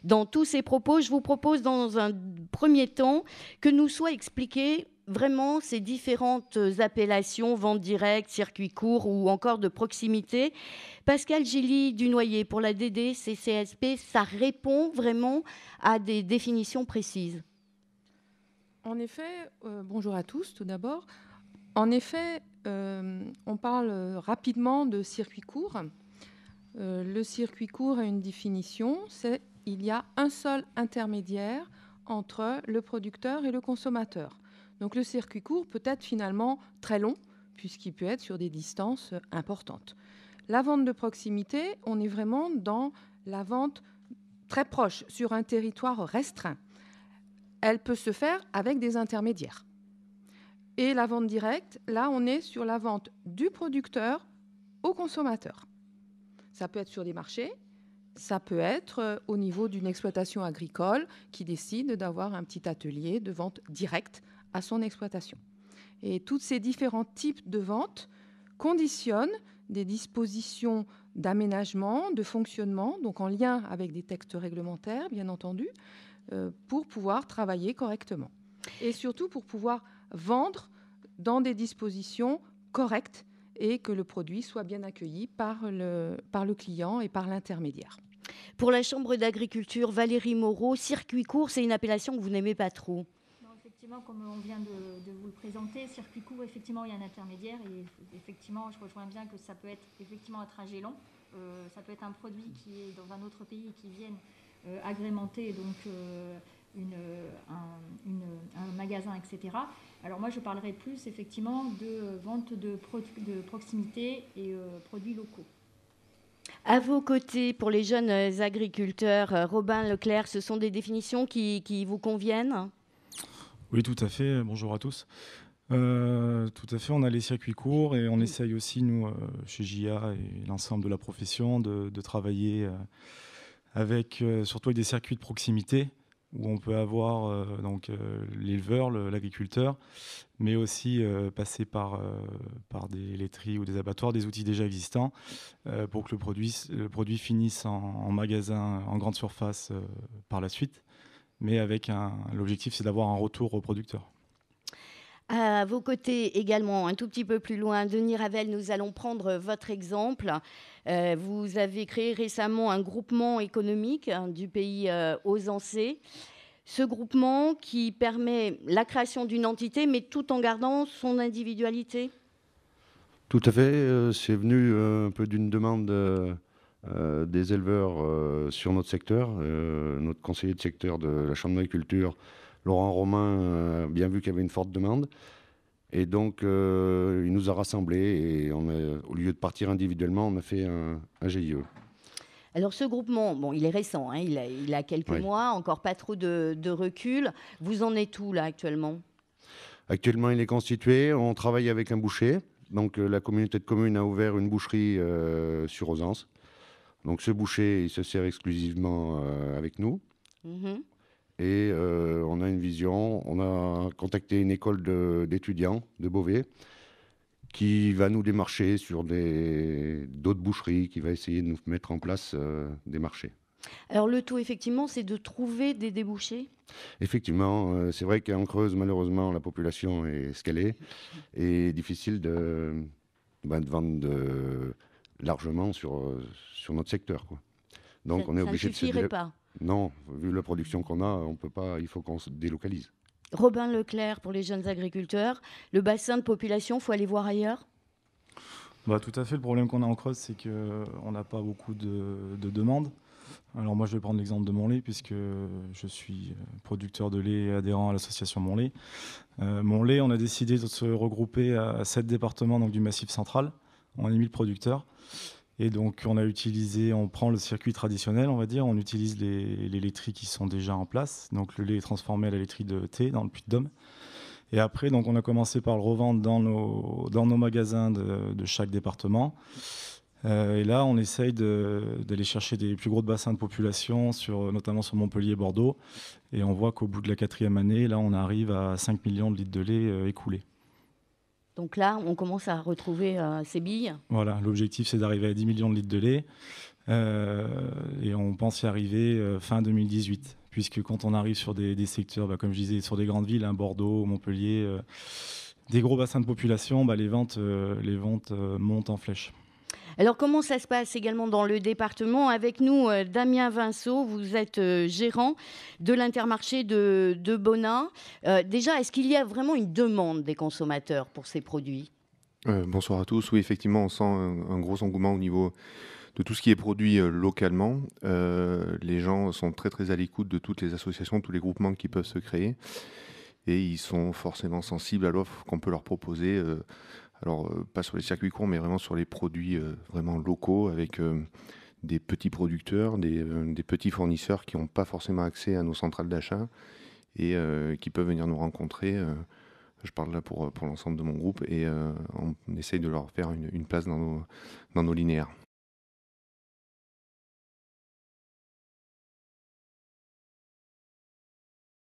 Dans tous ces propos, je vous propose dans un premier temps que nous soient expliquées vraiment ces différentes appellations, vente directe, circuit court ou encore de proximité. Pascal Gilly du Noyer pour la DDCCSP, ça répond vraiment à des définitions précises. En effet, bonjour à tous tout d'abord. En effet, on parle rapidement de circuit court. Le circuit court a une définition, c'est il y a un seul intermédiaire entre le producteur et le consommateur. Donc le circuit court peut être finalement très long, puisqu'il peut être sur des distances importantes. La vente de proximité, on est vraiment dans la vente très proche, sur un territoire restreint. Elle peut se faire avec des intermédiaires. Et la vente directe, là, on est sur la vente du producteur au consommateur. Ça peut être sur des marchés, ça peut être au niveau d'une exploitation agricole qui décide d'avoir un petit atelier de vente directe à son exploitation. Et tous ces différents types de ventes conditionnent des dispositions d'aménagement, de fonctionnement, donc en lien avec des textes réglementaires, bien entendu, pour pouvoir travailler correctement. Et surtout pour pouvoir vendre dans des dispositions correctes et que le produit soit bien accueilli par le client et par l'intermédiaire. Pour la Chambre d'agriculture, Valérie Moreau, circuit court, c'est une appellation que vous n'aimez pas trop. Non, effectivement, comme on vient de vous le présenter, circuit court, effectivement, il y a un intermédiaire et effectivement, je rejoins bien que ça peut être effectivement un trajet long. Ça peut être un produit qui est dans un autre pays et qui vienne agrémenter donc un magasin, etc. Alors moi, je parlerai plus effectivement de vente de proximité et produits locaux. À vos côtés, pour les jeunes agriculteurs, Robin Leclerc, ce sont des définitions qui vous conviennent ? Oui, tout à fait. Bonjour à tous. Tout à fait, on a les circuits courts et on essaye aussi, nous, chez JA et l'ensemble de la profession, de travailler surtout avec des circuits de proximité où on peut avoir l'éleveur, l'agriculteur, mais aussi passer par des laiteries ou des abattoirs, des outils déjà existants pour que le produit finisse en magasin, en grande surface par la suite. Mais avec l'objectif, c'est d'avoir un retour au producteur. À vos côtés également, un tout petit peu plus loin, Denis Ravel, nous allons prendre votre exemple. Vous avez créé récemment un groupement économique du pays Auzancé. Ce groupement qui permet la création d'une entité, mais tout en gardant son individualité. Tout à fait. C'est venu un peu d'une demande des éleveurs sur notre secteur. Notre conseiller de secteur de la Chambre d'agriculture, Laurent Romain, a bien vu qu'il y avait une forte demande. Et donc, il nous a rassemblés et au lieu de partir individuellement, on a fait un GIE. Alors ce groupement, bon, il est récent, hein, il a quelques mois, encore pas trop de recul. Vous en êtes où là actuellement ? Actuellement, il est constitué. On travaille avec un boucher. Donc la communauté de communes a ouvert une boucherie sur Auzance. Donc ce boucher, il se sert exclusivement avec nous. Et on a une vision. On a contacté une école d'étudiants de Beauvais qui va nous démarcher sur d'autres boucheries, qui va essayer de nous mettre en place des marchés. Alors le tout, effectivement, c'est de trouver des débouchés ? Effectivement, c'est vrai qu'en Creuse, malheureusement, la population est ce qu'elle est, et difficile de vendre largement sur notre secteur, quoi. Donc on est obligé de se suffirait pas. Non, vu la production qu'on a, on peut pas. Il faut qu'on se délocalise. Robin Leclerc, pour les jeunes agriculteurs, le bassin de population, il faut aller voir ailleurs ? Tout à fait. Le problème qu'on a en Creuse, c'est qu'on n'a pas beaucoup de demandes. Alors moi, je vais prendre l'exemple de Montlé, puisque je suis producteur de lait et adhérent à l'association Montlé. Montlé, on a décidé de se regrouper à 7 départements donc, du Massif central. On est 1000 producteurs. Et donc, on prend le circuit traditionnel, on va dire. On utilise les laiteries qui sont déjà en place. Donc, le lait est transformé à la laiterie de thé dans le Puy-de-Dôme. Et après, donc, on a commencé par le revendre dans nos magasins de chaque département. Et là, on essaye d'aller chercher des plus gros bassins de population, notamment sur Montpellier et Bordeaux. Et on voit qu'au bout de la 4e année, là, on arrive à 5 millions de litres de lait écoulés. Donc là, on commence à retrouver ces billes. Voilà, l'objectif, c'est d'arriver à 10 millions de litres de lait. Et on pense y arriver fin 2018, puisque quand on arrive sur des secteurs, comme je disais, sur des grandes villes, Bordeaux, Montpellier, des gros bassins de population, les ventes montent en flèche. Alors, comment ça se passe également dans le département? Avec nous, Damien Vinceau, vous êtes gérant de l'Intermarché de Bonnat. Déjà, est-ce qu'il y a vraiment une demande des consommateurs pour ces produits? Bonsoir à tous. Oui, effectivement, on sent un gros engouement au niveau de tout ce qui est produit localement. Les gens sont très très à l'écoute de toutes les associations, tous les groupements qui peuvent se créer. Et ils sont forcément sensibles à l'offre qu'on peut leur proposer. Alors, pas sur les circuits courts, mais vraiment sur les produits vraiment locaux, avec des petits producteurs, des petits fournisseurs qui n'ont pas forcément accès à nos centrales d'achat et qui peuvent venir nous rencontrer. Je parle là pour l'ensemble de mon groupe et on essaye de leur faire une place dans nos linéaires.